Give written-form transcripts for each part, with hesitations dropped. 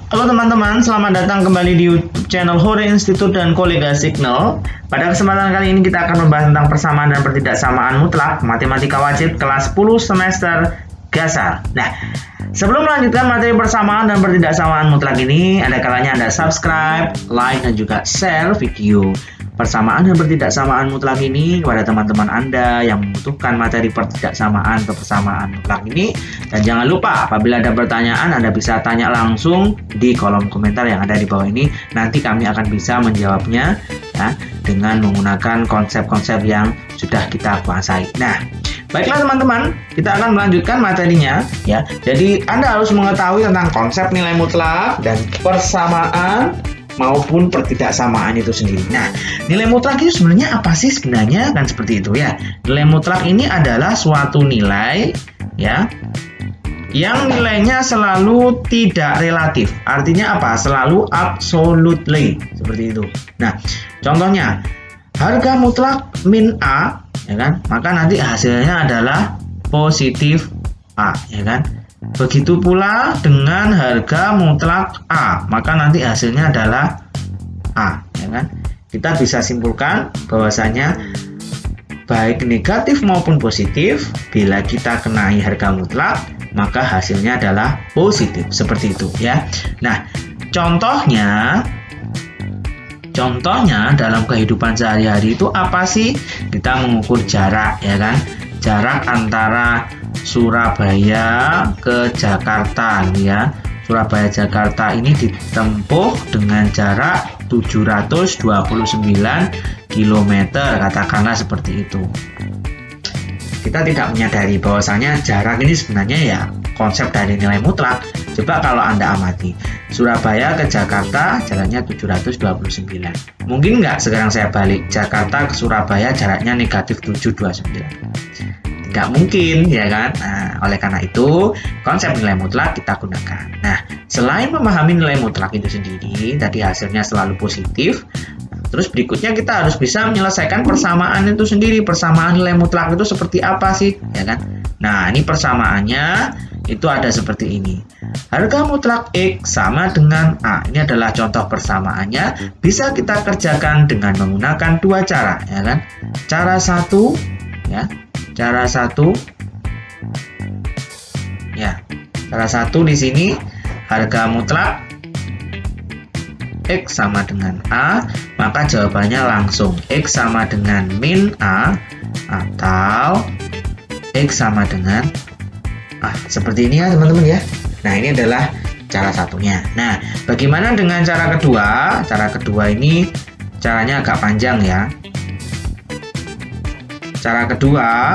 Halo teman-teman, selamat datang kembali di YouTube channel Hore Institute dan Kolega Signal. Pada kesempatan kali ini kita akan membahas tentang persamaan dan pertidaksamaan mutlak matematika wajib kelas 10 semester dasar. Nah, sebelum melanjutkan materi persamaan dan pertidaksamaan mutlak ini, ada kalanya Anda subscribe, like, dan juga share video persamaan dan pertidaksamaan mutlak ini kepada teman-teman Anda yang membutuhkan materi pertidaksamaan atau persamaan mutlak ini. Dan jangan lupa, apabila ada pertanyaan, Anda bisa tanya langsung di kolom komentar yang ada di bawah ini. Nanti kami akan bisa menjawabnya ya, dengan menggunakan konsep-konsep yang sudah kita kuasai. Nah, baiklah teman-teman, kita akan melanjutkan materinya ya. Jadi Anda harus mengetahui tentang konsep nilai mutlak dan persamaan maupun pertidaksamaan itu sendiri. Nah, nilai mutlak itu sebenarnya apa sih sebenarnya? Kan seperti itu ya. Nilai mutlak ini adalah suatu nilai ya yang nilainya selalu tidak relatif. Artinya apa? Selalu absolutely, seperti itu. Nah, contohnya harga mutlak min A, ya kan? Maka nanti hasilnya adalah positif A, ya kan? Begitu pula dengan harga mutlak A, maka nanti hasilnya adalah A, ya kan? Kita bisa simpulkan bahwasanya baik negatif maupun positif, bila kita kenai harga mutlak, maka hasilnya adalah positif, seperti itu ya. Nah, contohnya dalam kehidupan sehari-hari itu apa sih? Kita mengukur jarak, ya kan? Jarak antara Surabaya ke Jakarta ya. Surabaya Jakarta ini ditempuh dengan jarak 729 km, katakanlah seperti itu. Kita tidak menyadari bahwasanya jarak ini sebenarnya ya konsep dari nilai mutlak. Coba kalau Anda amati, Surabaya ke Jakarta jaraknya 729. Mungkin nggak sekarang saya balik, Jakarta ke Surabaya jaraknya negatif 729. Nggak mungkin, ya kan? Nah, oleh karena itu, konsep nilai mutlak kita gunakan. Nah, selain memahami nilai mutlak itu sendiri, tadi hasilnya selalu positif, terus berikutnya kita harus bisa menyelesaikan persamaan itu sendiri. Persamaan nilai mutlak itu seperti apa sih, ya kan? Nah, ini persamaannya itu ada seperti ini. Harga mutlak X sama dengan A. Ini adalah contoh persamaannya. Bisa kita kerjakan dengan menggunakan dua cara, ya kan? Cara satu, ya. Cara satu di sini harga mutlak X sama dengan A, maka jawabannya langsung X sama dengan min A atau X sama dengan A. Seperti ini ya teman-teman ya. Nah, ini adalah cara satunya. Nah, bagaimana dengan cara kedua? Cara kedua ini caranya agak panjang ya. Cara kedua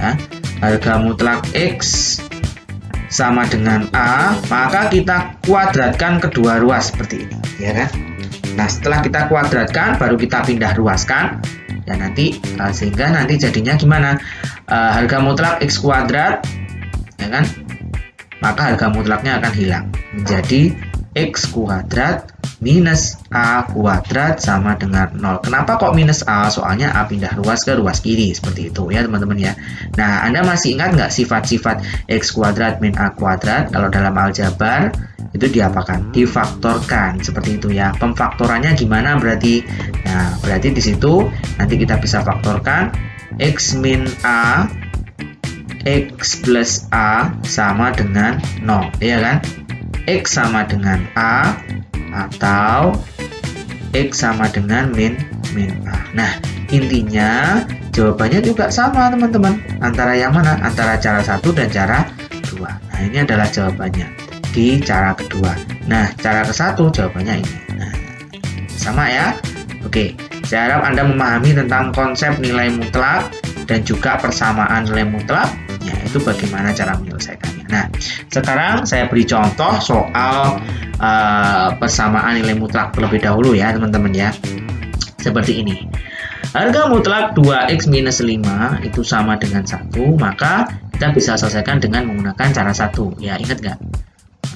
ya, harga mutlak X sama dengan A, maka kita kuadratkan kedua ruas seperti ini, ya kan? Nah, setelah kita kuadratkan baru kita pindah ruaskan ya, nanti sehingga nanti jadinya gimana? Harga mutlak X kuadrat, ya kan? Maka harga mutlaknya akan hilang menjadi X kuadrat minus A kuadrat sama dengan 0. Kenapa kok minus A? Soalnya A pindah ruas ke ruas kiri, seperti itu ya teman-teman ya. Nah, Anda masih ingat nggak sifat-sifat X kuadrat min A kuadrat? Kalau dalam aljabar itu diapakan? Difaktorkan, seperti itu ya. Pemfaktorannya gimana berarti? Nah, berarti di situ nanti kita bisa faktorkan X min A X plus A sama dengan 0, ya kan? X sama dengan A atau X sama dengan min A. Nah, intinya jawabannya juga sama teman-teman. Antara yang mana? Antara cara satu dan cara dua. Nah, ini adalah jawabannya di cara kedua. Nah, cara ke satu jawabannya ini. Nah, sama ya. Oke, saya harap Anda memahami tentang konsep nilai mutlak dan juga persamaan nilai mutlak. Ya, itu bagaimana cara menyelesaikannya. Nah, sekarang saya beri contoh soal persamaan nilai mutlak terlebih dahulu ya teman-teman ya. Seperti ini. Harga mutlak 2x minus 5 itu sama dengan 1, maka kita bisa selesaikan dengan menggunakan cara 1. Ya, ingat nggak?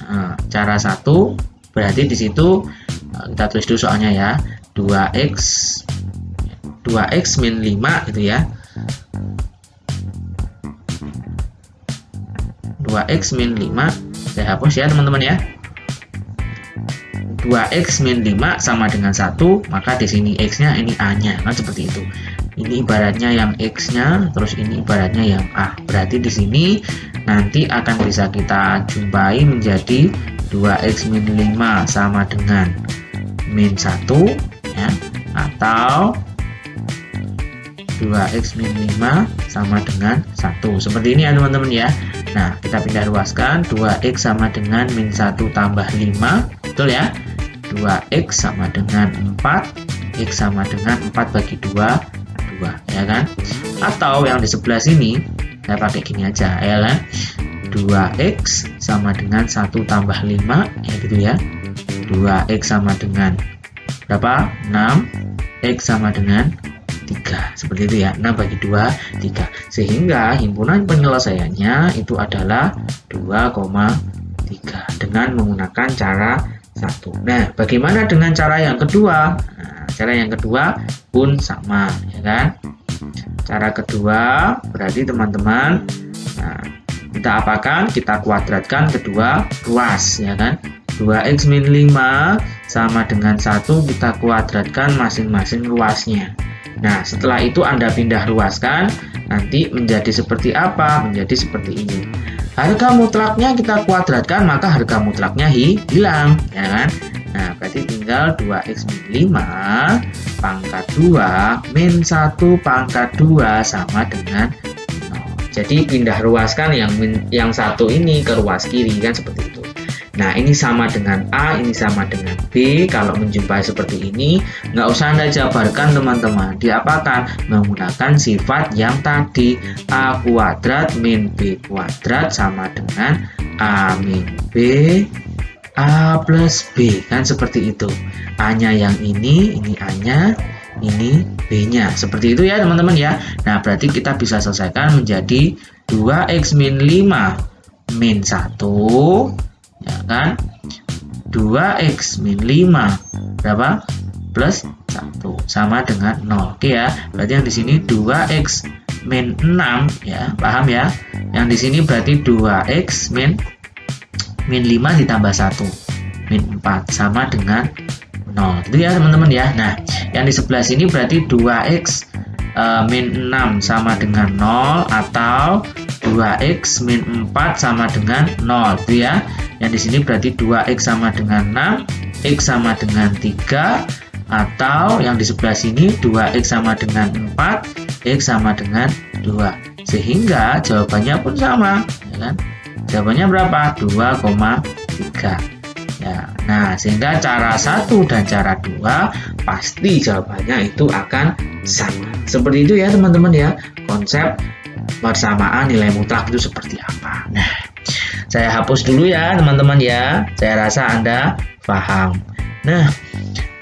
Nah, cara 1 berarti di situ kita tulis dulu soalnya ya. 2x min 5 gitu ya. 2x min 5 saya hapus ya teman-teman ya. 2x min 5 sama dengan 1, maka di sini x-nya ini a-nya, kan seperti itu. Ini ibaratnya yang x-nya, terus ini ibaratnya yang a. Berarti di sini nanti akan bisa kita jumpai menjadi 2x min 5 sama dengan min 1 ya, atau 2x min 5 sama dengan 1. Seperti ini ya teman-teman ya. Nah, kita pindah ruaskan, 2x sama dengan min 1 tambah 5, betul ya. 2x sama dengan 4, x sama dengan 4 bagi 2, 2 ya kan. Atau yang di sebelah sini saya pakai gini aja ya kan. 2x sama dengan 1 tambah 5 ya gitu ya. 2x sama dengan berapa? 6, x sama dengan 3, seperti itu ya. 6 bagi 2, 3. Sehingga himpunan penyelesaiannya itu adalah 2,3 dengan menggunakan cara 1. Nah, bagaimana dengan cara yang kedua? Nah, cara yang kedua pun sama ya kan. Cara kedua berarti teman-teman, nah, kita apakan? Kita kuadratkan kedua ruas ya kan. 2x min 5 sama dengan 1, kita kuadratkan masing-masing ruasnya. Nah, setelah itu Anda pindah ruaskan, nanti menjadi seperti apa? Menjadi seperti ini. Harga mutlaknya kita kuadratkan, maka harga mutlaknya hilang, ya kan? Nah, berarti tinggal 2x min 5 pangkat 2 min 1 pangkat 2 sama dengan 0. Jadi pindah ruaskan yang satu ini ke ruas kiri, kan seperti itu. Nah, ini sama dengan A, ini sama dengan B. Kalau menjumpai seperti ini, nggak usah Anda jabarkan teman-teman. Diapakan? Menggunakan sifat yang tadi. A kuadrat min B kuadrat sama dengan A min B, A plus B. Kan seperti itu. A-nya yang ini A-nya, ini B-nya. Seperti itu ya teman-teman ya. Nah, berarti kita bisa selesaikan menjadi 2x min 5 min 1. Ya kan, 2x min 5 berapa? Plus 1 sama dengan 0. Oke ya, berarti yang di sini 2x min 6 ya, paham ya. Yang di sini berarti 2x min 5 ditambah 1 min 4 sama dengan 0. Itu ya teman-teman ya. Nah, yang di sebelah sini berarti 2x min 6 sama dengan 0 atau 2x min 4 sama dengan 0 itu ya. Yang di sini berarti 2x sama dengan 6, x sama dengan 3, atau yang di sebelah sini 2x sama dengan 4, x sama dengan 2. Sehingga jawabannya pun sama, ya kan? Jawabannya berapa? 2,3. Ya. Nah, sehingga cara 1 dan cara 2 pasti jawabannya itu akan sama. Seperti itu ya teman-teman ya. Konsep persamaan nilai mutlak itu seperti apa. Nah, saya hapus dulu ya teman-teman ya. Saya rasa Anda paham. Nah,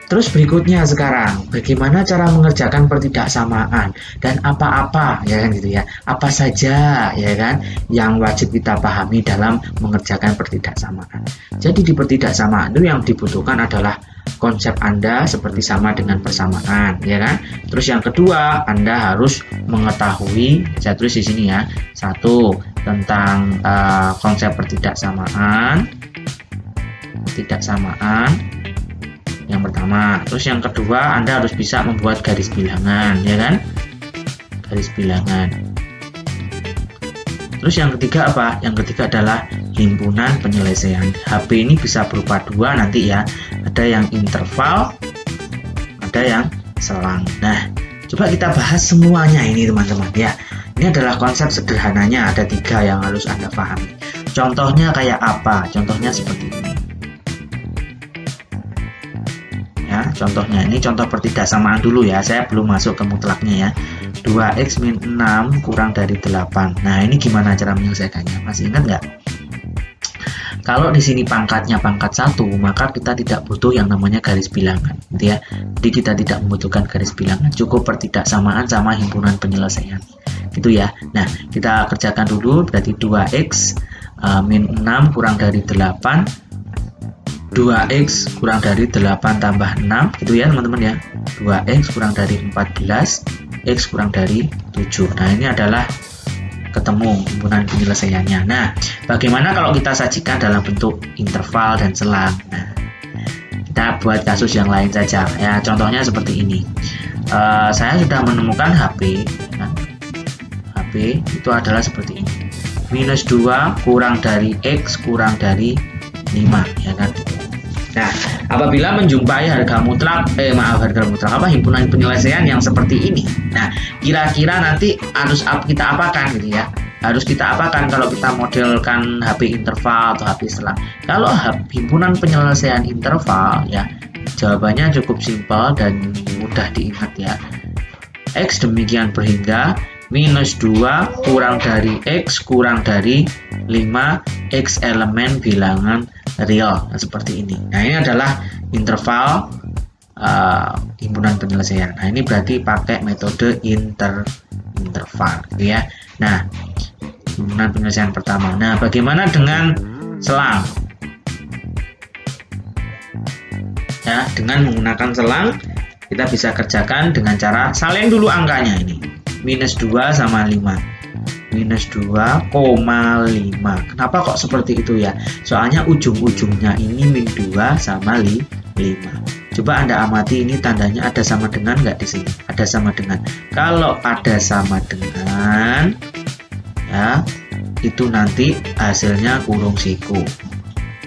terus berikutnya sekarang, bagaimana cara mengerjakan pertidaksamaan dan apa-apa ya kan gitu ya. Apa saja ya kan yang wajib kita pahami dalam mengerjakan pertidaksamaan. Jadi di pertidaksamaan itu yang dibutuhkan adalah konsep Anda seperti sama dengan persamaan ya kan. Terus yang kedua, Anda harus mengetahui, saya tulis di sini ya, 1 tentang konsep pertidaksamaan yang pertama. Terus yang kedua, Anda harus bisa membuat garis bilangan ya kan, garis bilangan. Terus yang ketiga apa? Yang ketiga adalah himpunan penyelesaian. HP ini bisa berupa 2 nanti ya. Ada yang interval, ada yang selang. Nah, coba kita bahas semuanya ini teman-teman ya. Ini adalah konsep sederhananya, ada 3 yang harus Anda pahami. Contohnya kayak apa? Contohnya seperti ini. Ya, contohnya ini contoh pertidaksamaan dulu ya. Saya belum masuk ke mutlaknya ya. 2x min 6 kurang dari 8. Nah, ini gimana cara menyelesaikannya? Masih ingat nggak? Kalau di sini pangkatnya pangkat 1, maka kita tidak butuh yang namanya garis bilangan, gitu ya. Jadi kita tidak membutuhkan garis bilangan, cukup pertidaksamaan sama himpunan penyelesaian, gitu ya. Nah, kita kerjakan dulu, berarti 2x min 6 kurang dari 8, 2x kurang dari 8 tambah 6, gitu ya teman-teman ya. 2x kurang dari 14, x kurang dari 7. Nah, ini adalah ketemu himpunan penyelesaiannya. Nah, bagaimana kalau kita sajikan dalam bentuk interval dan selang? Nah, Kita buat kasus yang lain saja ya, contohnya seperti ini. Saya sudah menemukan HP ya. HP itu adalah seperti ini, minus 2 kurang dari X kurang dari 5 ya kan. Nah, apabila menjumpai harga mutlak, himpunan penyelesaian yang seperti ini, nah kira-kira nanti harus kita apakan gitu ya? Harus kita apakan kalau kita modelkan HP interval atau HP selang? Kalau himpunan penyelesaian interval ya, jawabannya cukup simpel dan mudah diingat ya. X demikian berhingga minus 2 kurang dari X kurang dari 5 X elemen bilangan real, seperti ini. Nah, ini adalah interval himpunan penyelesaian. Nah, ini berarti pakai metode interval gitu ya. Nah, himpunan penyelesaian pertama. Nah, bagaimana dengan selang? Ya, dengan menggunakan selang kita bisa kerjakan dengan cara salin dulu angkanya ini. Minus 2 sama 5. Minus 2,5. Kenapa kok seperti itu ya? Soalnya ujung-ujungnya ini min 2 sama 5. Coba Anda amati, ini tandanya ada sama dengan nggak di sini? Ada sama dengan. Kalau ada sama dengan ya, itu nanti hasilnya kurung siku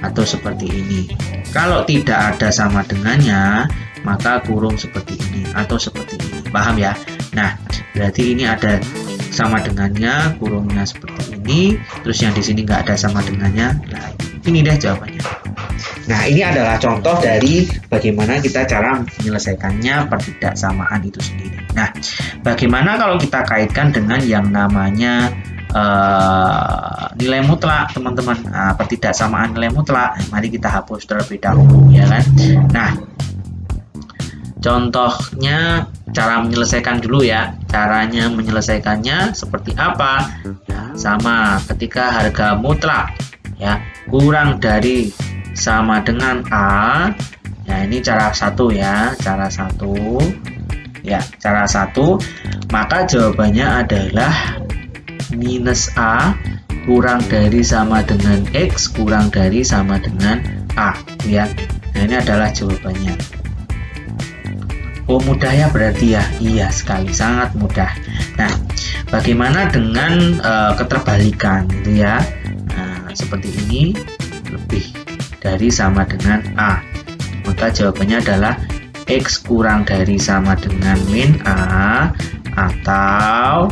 atau seperti ini. Kalau tidak ada sama dengannya, maka kurung seperti ini atau seperti ini. Paham ya? Nah, berarti ini ada sama dengannya, kurungnya seperti ini, terus yang di sini nggak ada sama dengannya. Nah, ini deh jawabannya. Nah, ini adalah contoh dari bagaimana kita cara menyelesaikannya pertidaksamaan itu sendiri. Nah, bagaimana kalau kita kaitkan dengan yang namanya nilai mutlak, teman-teman? Pertidaksamaan nilai mutlak. Mari kita hapus terlebih dahulu, ya kan? Nah, contohnya cara menyelesaikan dulu ya. Caranya menyelesaikannya seperti apa? Ya, sama ketika harga mutlak ya kurang dari sama dengan A. Ya, ini cara 1 ya, cara 1. Ya, cara 1, maka jawabannya adalah minus A kurang dari sama dengan X kurang dari sama dengan A ya. Nah, ini adalah jawabannya. Oh, mudah ya berarti ya? Iya sekali, sangat mudah. Nah, bagaimana dengan keterbalikan gitu ya? Nah, seperti ini, lebih dari sama dengan A. Maka jawabannya adalah X kurang dari sama dengan min A atau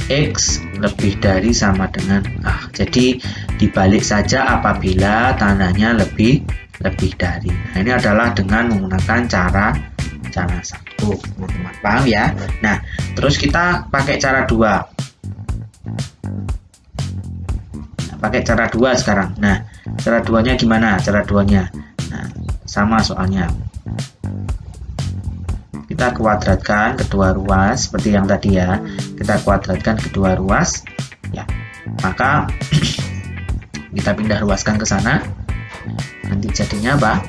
X lebih dari sama dengan A. Jadi dibalik saja apabila tandanya lebih dari. Nah, ini adalah dengan menggunakan cara 1, teman-teman. Paham ya? Nah, terus kita pakai cara 2. Nah, pakai cara 2 sekarang. Nah, cara 2-nya gimana? Cara 2-nya. Nah, sama soalnya. Kita kuadratkan kedua ruas seperti yang tadi ya. Kita kuadratkan kedua ruas. Ya. Maka kita pindah ruaskan ke sana. Nanti jadinya apa?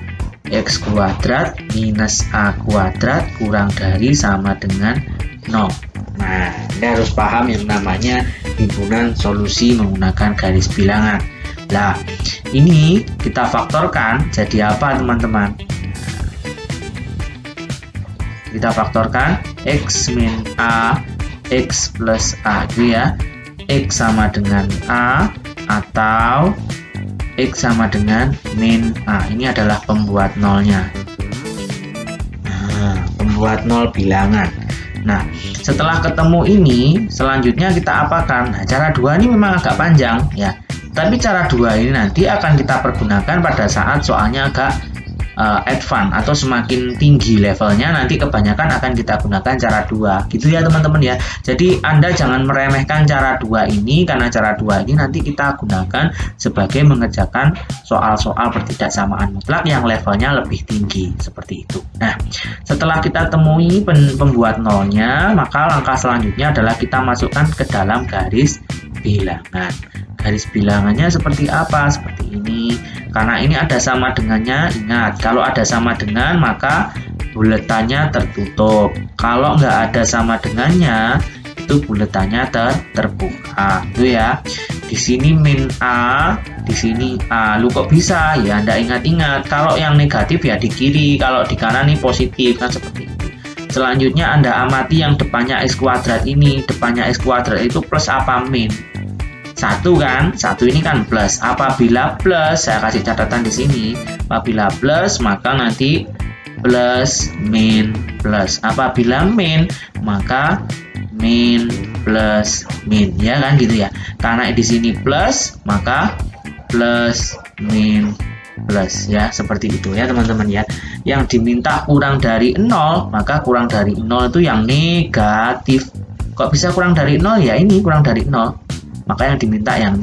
X kuadrat minus A kuadrat kurang dari sama dengan 0. Nah, Anda harus paham yang namanya himpunan solusi menggunakan garis bilangan. Nah, ini kita faktorkan jadi apa, teman-teman? Kita faktorkan X min A, X plus A itu ya. X sama dengan A atau X sama dengan min A. Ini adalah pembuat nolnya. Nah, pembuat nol bilangan. Nah, setelah ketemu ini, selanjutnya kita apakan? Nah, cara 2 ini memang agak panjang ya. Tapi cara 2 ini nanti akan kita pergunakan pada saat soalnya agak advance atau semakin tinggi levelnya, nanti kebanyakan akan kita gunakan cara 2 gitu ya, teman-teman ya. Jadi Anda jangan meremehkan cara 2 ini, karena cara 2 ini nanti kita gunakan sebagai mengerjakan soal-soal pertidaksamaan mutlak yang levelnya lebih tinggi seperti itu. Nah, setelah kita temui pembuat nolnya, maka langkah selanjutnya adalah kita masukkan ke dalam garis bilangan. Garis bilangannya seperti apa? Seperti ini. Karena ini ada sama dengannya, ingat kalau ada sama dengan maka buletannya tertutup. Kalau nggak ada sama dengannya, itu buletannya terbuka itu ya. Di sini min A, di sini A. Lu kok bisa? Ya Anda ingat-ingat, kalau yang negatif ya di kiri, kalau di kanan ini positif, kan seperti itu. Selanjutnya Anda amati yang depannya X kuadrat ini. Depannya X kuadrat itu plus apa min? 1 kan? 1 ini kan plus. Apabila plus, saya kasih catatan di sini. Apabila plus, maka nanti plus min plus. Apabila min, maka min plus min, ya kan gitu ya. Karena di sini plus, maka plus min plus ya, seperti itu ya teman-teman ya. Yang diminta kurang dari 0, maka kurang dari 0 itu yang negatif. Kok bisa kurang dari 0? Ya ini kurang dari 0. Maka yang diminta yang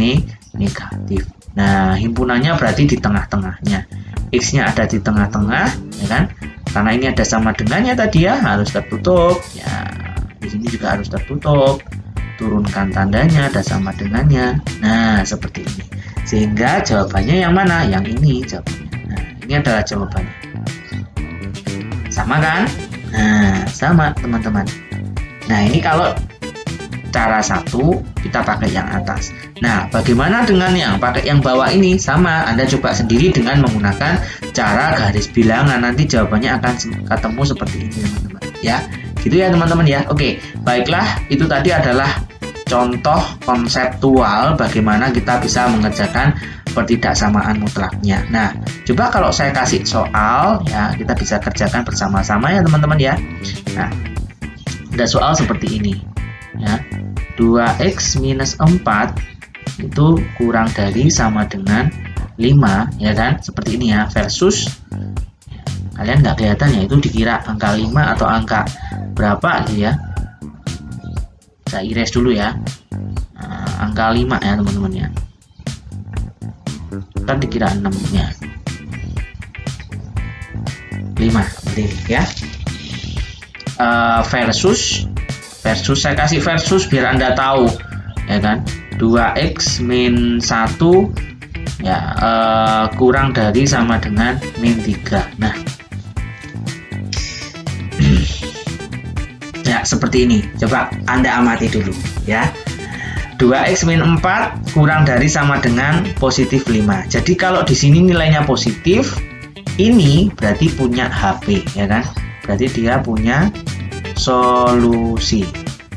negatif. Nah, himpunannya berarti di tengah-tengahnya. X-nya ada di tengah-tengah, ya kan? Karena ini ada sama dengannya tadi ya, harus tertutup. Ya, di sini juga harus tertutup. Turunkan tandanya, ada sama dengannya. Nah, seperti ini. Sehingga jawabannya yang mana? Yang ini jawabannya. Nah, ini adalah jawabannya. Sama kan? Nah, sama teman-teman. Nah, ini kalau cara satu kita pakai yang atas. Nah, bagaimana dengan yang pakai yang bawah ini? Sama, Anda coba sendiri dengan menggunakan cara garis bilangan. Nanti jawabannya akan ketemu seperti ini teman-teman ya. Gitu ya teman-teman ya. Oke, baiklah, itu tadi adalah contoh konseptual bagaimana kita bisa mengerjakan pertidaksamaan mutlaknya. Nah, coba kalau saya kasih soal ya, kita bisa kerjakan bersama-sama ya teman-teman ya. Nah, ada soal seperti ini ya. 2x minus 4 itu kurang dari sama dengan 5 ya kan, seperti ini ya. Versus kalian nggak kelihatan ya, itu dikira angka 5 atau angka berapa gitu ya. Saya erase dulu ya. Nah, angka 5 ya teman-teman ya, kan dikira 6 ya. 5 seperti ini ya. Versus saya kasih versus biar Anda tahu ya kan. 2x min 1 ya kurang dari sama dengan min 3. Nah ya seperti ini, coba Anda amati dulu ya. 2x min 4 kurang dari sama dengan positif 5. Jadi kalau di sini nilainya positif, ini berarti punya HP ya kan, berarti dia punya solusi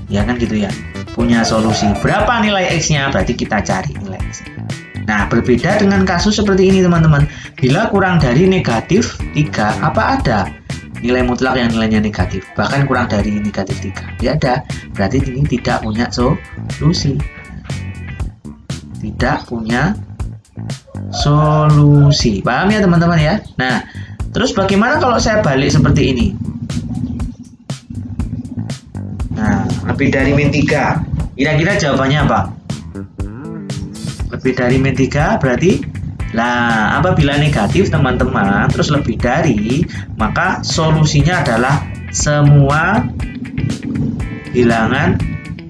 ya kan gitu ya, punya solusi. Berapa nilai X-nya? Berarti kita cari nilai X-nya. Nah, berbeda dengan kasus seperti ini teman-teman. Bila kurang dari negatif 3, apa ada nilai mutlak yang nilainya negatif? Bahkan kurang dari negatif 3, tidak ada. Berarti ini tidak punya solusi. Tidak punya solusi. Paham ya teman-teman ya? Nah, terus bagaimana kalau saya balik seperti ini? Nah, lebih dari min 3. Kira-kira jawabannya apa? Lebih dari min 3 berarti lah, apabila negatif teman-teman, terus lebih dari, maka solusinya adalah semua bilangan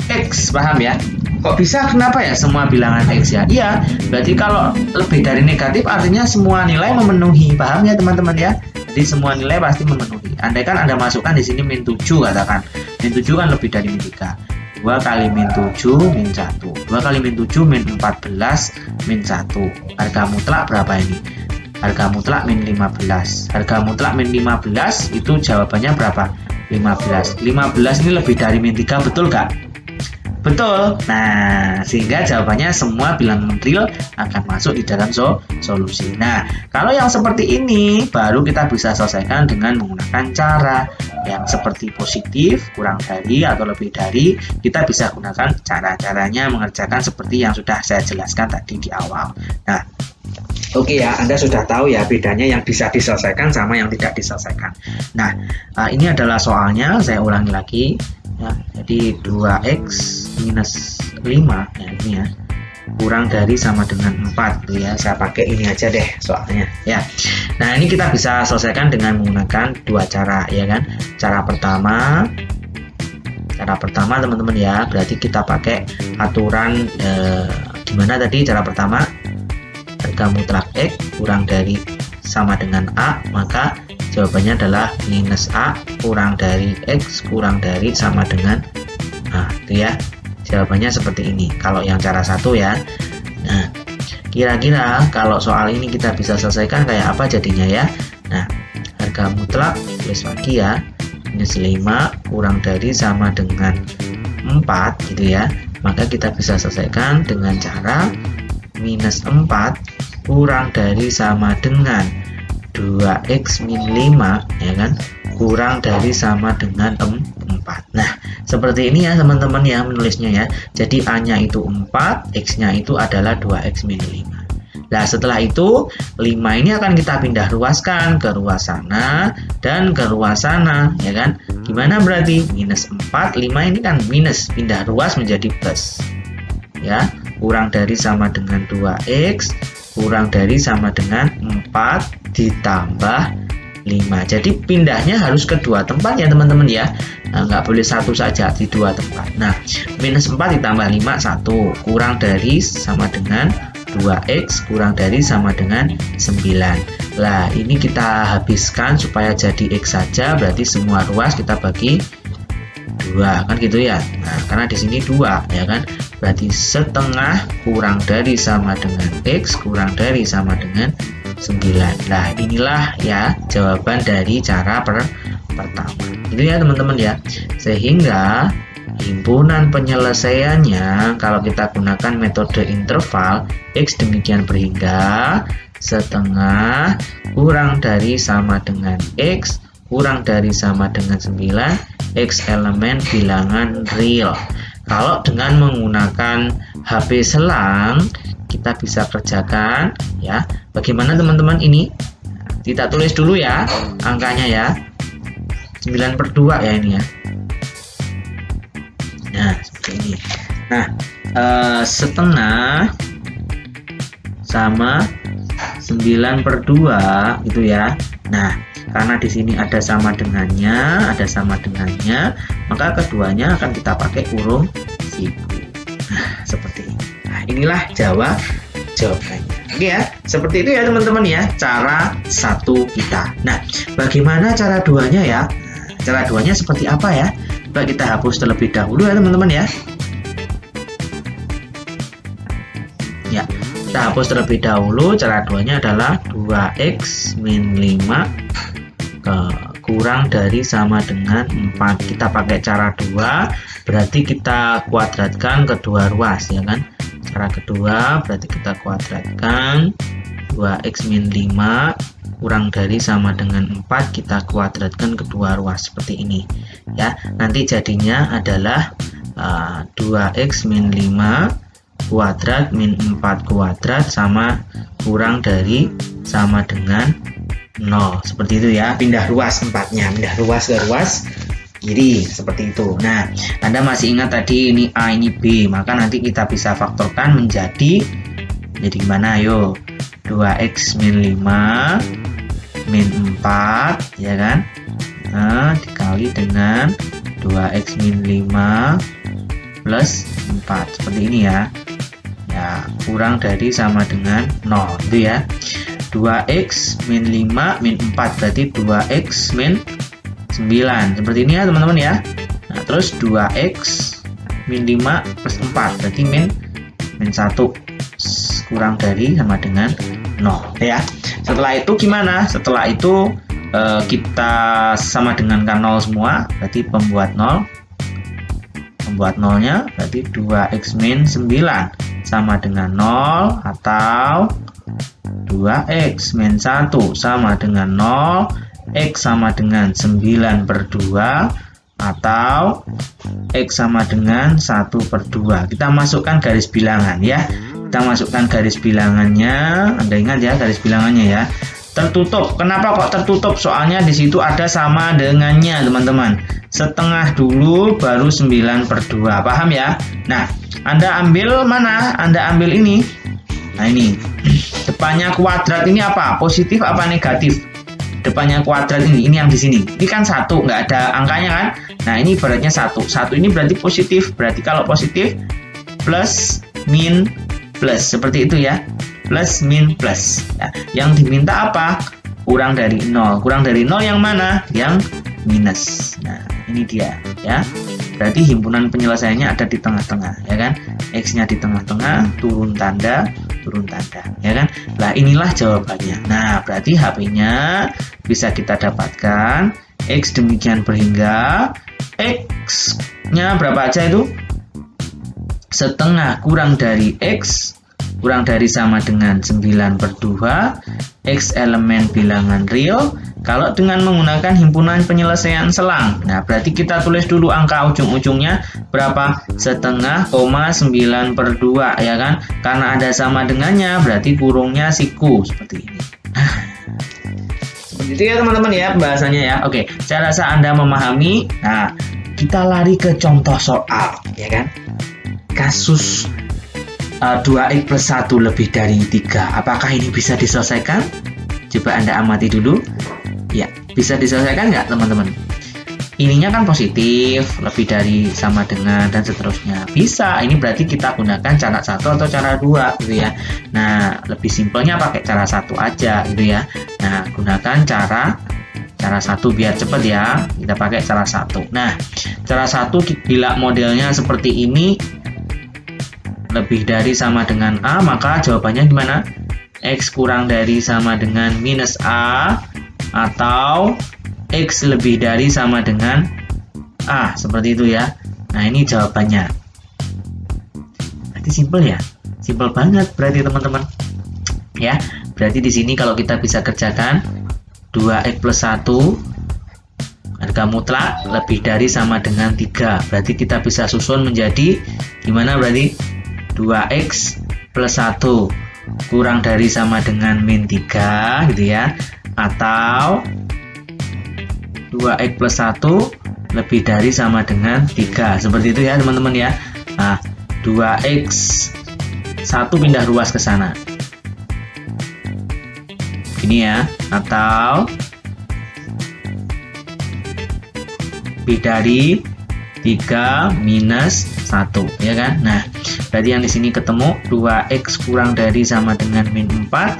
X. Paham ya? Kok bisa? Kenapa ya semua bilangan X ya? Iya, berarti kalau lebih dari negatif artinya semua nilai memenuhi. Paham ya teman-teman ya? Jadi semua nilai pasti memenuhi. Andai kan Anda masukkan di sini min 7 katakan. Min 7 kan lebih dari min 3. 2 kali min 7 min 1. 2 kali min 7 min 14 min 1. Harga mutlak berapa ini? Harga mutlak min 15. Harga mutlak min 15 itu jawabannya berapa? 15. 15 ini lebih dari min 3, betul gak? Betul. Nah, sehingga jawabannya semua bilangan real akan masuk di dalam solusi. Nah, kalau yang seperti ini baru kita bisa selesaikan dengan menggunakan cara yang seperti positif, kurang dari atau lebih dari. Kita bisa gunakan cara-caranya mengerjakan seperti yang sudah saya jelaskan tadi di awal. Nah, oke ya, Anda sudah tahu ya bedanya yang bisa diselesaikan sama yang tidak diselesaikan. Nah, ini adalah soalnya, saya ulangi lagi. Ya, jadi 2x minus 5 ya, ini ya, kurang dari sama dengan 4 tuh ya. Saya pakai ini aja deh soalnya ya. Nah, ini kita bisa selesaikan dengan menggunakan dua cara ya kan. Cara pertama teman-teman ya, berarti kita pakai aturan gimana tadi cara pertama? Harga mutlak X kurang dari sama dengan A, maka jawabannya adalah minus A kurang dari X kurang dari sama dengan Nah, itu ya. Jawabannya seperti ini. Kalau yang cara satu ya. Nah, kira-kira kalau soal ini kita bisa selesaikan kayak apa jadinya ya. Nah, harga mutlak tulis lagi ya. Minus 5 kurang dari sama dengan 4 gitu ya. Maka kita bisa selesaikan dengan cara minus 4 kurang dari sama dengan 2x min 5 ya kan, kurang dari sama dengan 4. Nah, seperti ini ya teman-teman ya menulisnya ya. Jadi A-nya itu 4, X-nya itu adalah 2x min 5. Nah, setelah itu 5 ini akan kita pindah ruaskan ke ruas sana dan ke ruas sana ya kan. Gimana berarti? Minus 4, 5 ini kan minus, pindah ruas menjadi plus ya. Kurang dari sama dengan 2x kurang dari sama dengan 4 ditambah 5. Jadi pindahnya harus ke dua tempat ya teman-teman ya. Nah, nggak boleh satu saja, di dua tempat. Nah, minus 4 ditambah 5 1 kurang dari sama dengan 2x kurang dari sama dengan 9. Lah, ini kita habiskan supaya jadi x saja, berarti semua ruas kita bagi 2 kan gitu ya. Nah, karena di sini 2 ya kan. Berarti setengah kurang dari sama dengan x kurang dari sama dengan 9. Nah, inilah ya jawaban dari cara pertama. Itu ya teman-teman ya. Sehingga himpunan penyelesaiannya kalau kita gunakan metode interval x demikian berhingga setengah kurang dari sama dengan x kurang dari sama dengan 9 x elemen bilangan real. Kalau dengan menggunakan HP selang kita bisa kerjakan ya. Bagaimana teman-teman ini? Kita tulis dulu ya angkanya ya. 9/2 ya ini ya. Nah, seperti ini. Nah, setengah sama 9/2 gitu ya. Nah, karena di sini ada sama dengannya, maka keduanya akan kita pakai kurung siku. Nah, seperti ini. Nah, inilah jawabannya. Oke ya, seperti itu ya teman-teman ya, cara satu kita. Nah, bagaimana cara duanya ya? Cara duanya seperti apa ya? Coba kita hapus terlebih dahulu ya teman-teman ya. Ya, kita hapus terlebih dahulu. Cara duanya adalah 2x min 5 kurang dari sama dengan 4. Kita pakai cara 2, berarti kita kuadratkan kedua ruas ya kan. Cara kedua berarti kita kuadratkan 2x min 5 kurang dari sama dengan 4, kita kuadratkan kedua ruas seperti ini ya. Nanti jadinya adalah 2x min 5 kuadrat min 4 kuadrat sama kurang dari sama dengan 0. Seperti itu ya, pindah ruas 4-nya, pindah ruas ke ruas kiri seperti itu. Nah, Anda masih ingat tadi ini A ini B, maka nanti kita bisa faktorkan menjadi gimana ayo? 2x min 5 min 4 ya kan. Nah, dikali dengan 2x min 5 plus 4 seperti ini ya. Ya, kurang dari sama dengan 0 itu ya. 2x min 5 min 4 berarti 2x min 9 seperti ini ya teman-teman ya. Nah, terus 2x min 5 plus 4 berarti min 1 kurang dari sama dengan 0 ya. Setelah itu gimana? Setelah itu kita sama dengan kan 0 semua, berarti pembuat 0. Pembuat 0-nya berarti 2x min 9 sama dengan 0 atau 2x min 1 sama dengan 0, x sama dengan 9/2 atau x sama dengan 1/2. Kita masukkan garis bilangan ya. Kita masukkan garis bilangannya. Anda ingat ya garis bilangannya ya. Tertutup. Kenapa kok tertutup? Soalnya di situ ada sama dengannya, teman-teman. Setengah dulu baru 9/2. Paham ya? Nah, Anda ambil mana? Anda ambil ini. Nah, ini. Depannya kuadrat ini apa? Positif apa negatif? Depannya kuadrat ini yang di sini. Ini kan 1, nggak ada angkanya kan? Nah, ini ibaratnya 1. 1 ini berarti positif. Berarti kalau positif plus min plus seperti itu ya. Plus min plus. Ya. Yang diminta apa? Kurang dari 0. Kurang dari 0 yang mana? Yang minus. Nah, ini dia ya. berarti himpunan penyelesaiannya ada di tengah-tengah, ya kan? X-nya di tengah-tengah, turun tanda, ya kan? Nah, inilah jawabannya. Nah, berarti HP-nya bisa kita dapatkan X demikian berhingga X-nya berapa aja itu? Setengah kurang dari X kurang dari sama dengan 9/2 X elemen bilangan real kalau dengan menggunakan himpunan penyelesaian selang. Nah, berarti kita tulis dulu angka ujung-ujungnya berapa? Setengah, 9/2, ya kan? Karena ada sama dengannya, berarti kurungnya siku seperti ini. Seperti itu ya teman-teman ya pembahasannya ya. Oke, saya rasa Anda memahami. Nah, kita lari ke contoh soal, ya kan? Kasus 2x plus 1 lebih dari 3. Apakah ini bisa diselesaikan? Coba Anda amati dulu. Ya, bisa diselesaikan nggak teman-teman? Ininya kan positif, lebih dari sama dengan dan seterusnya. Bisa, ini berarti kita gunakan cara 1 atau cara 2 gitu ya. Nah, lebih simpelnya pakai cara 1 aja gitu ya. Nah, gunakan cara 1 biar cepet ya. Kita pakai cara 1. Nah, cara 1 bila modelnya seperti ini lebih dari sama dengan A, maka jawabannya gimana? X kurang dari sama dengan minus A atau X lebih dari sama dengan A, seperti itu ya. Nah, ini jawabannya. Berarti simple ya? Simple banget berarti teman-teman. Ya, berarti di sini kalau kita bisa kerjakan 2x plus 1 harga mutlak lebih dari sama dengan 3. Berarti kita bisa susun menjadi gimana berarti? 2x plus 1 kurang dari sama dengan min 3 gitu ya, atau 2x plus 1 lebih dari sama dengan 3, seperti itu ya teman-teman ya. Nah, 2x 1 pindah ruas ke sana ini ya, atau lebih dari 3 minus 1, ya kan? Nah, berarti yang di sini ketemu 2x kurang dari sama dengan min 4,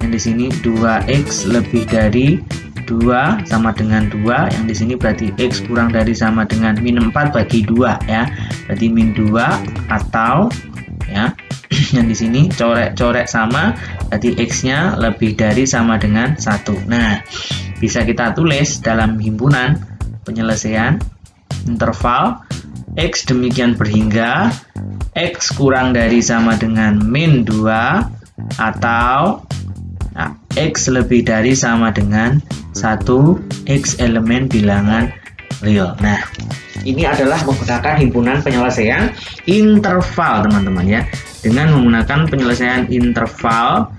yang di sini 2x lebih dari 2 sama dengan 2, yang di sini berarti x kurang dari sama dengan min 4 bagi 2 ya. Berarti min 2 atau ya yang di sini coret-coret sama, berarti x-nya lebih dari sama dengan 1. Nah, bisa kita tulis dalam himpunan penyelesaian interval X demikian berhingga X kurang dari sama dengan min 2 atau X lebih dari sama dengan 1 X elemen bilangan real. Nah, ini adalah menggunakan himpunan penyelesaian interval teman-teman ya. Dengan menggunakan penyelesaian interval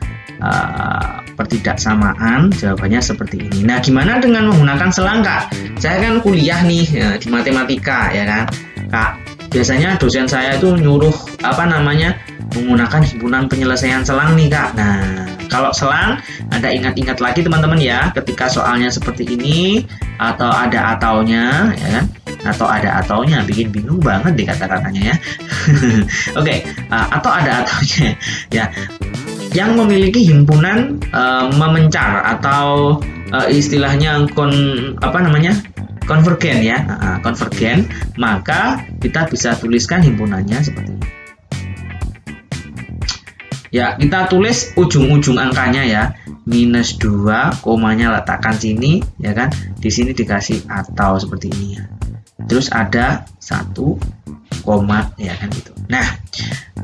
pertidaksamaan, jawabannya seperti ini. Nah, gimana dengan menggunakan selang, Kak? Saya kan kuliah nih di matematika ya kan, Kak. Biasanya dosen saya itu nyuruh menggunakan himpunan penyelesaian selang nih, Kak. Nah, kalau selang, Anda ingat-ingat lagi teman-teman ya, ketika soalnya seperti ini atau ada ataunya ya kan, atau ada ataunya, bikin bingung banget deh kata-katanya ya. Oke, atau ada ataunya ya, yang memiliki himpunan memencar atau istilahnya konvergen ya, konvergen, maka kita bisa tuliskan himpunannya seperti ini. Ya, kita tulis ujung-ujung angkanya ya, minus 2, komanya letakkan sini ya kan, di sini dikasih atau seperti ini ya. Terus ada 1 koma ya kan gitu. Nah,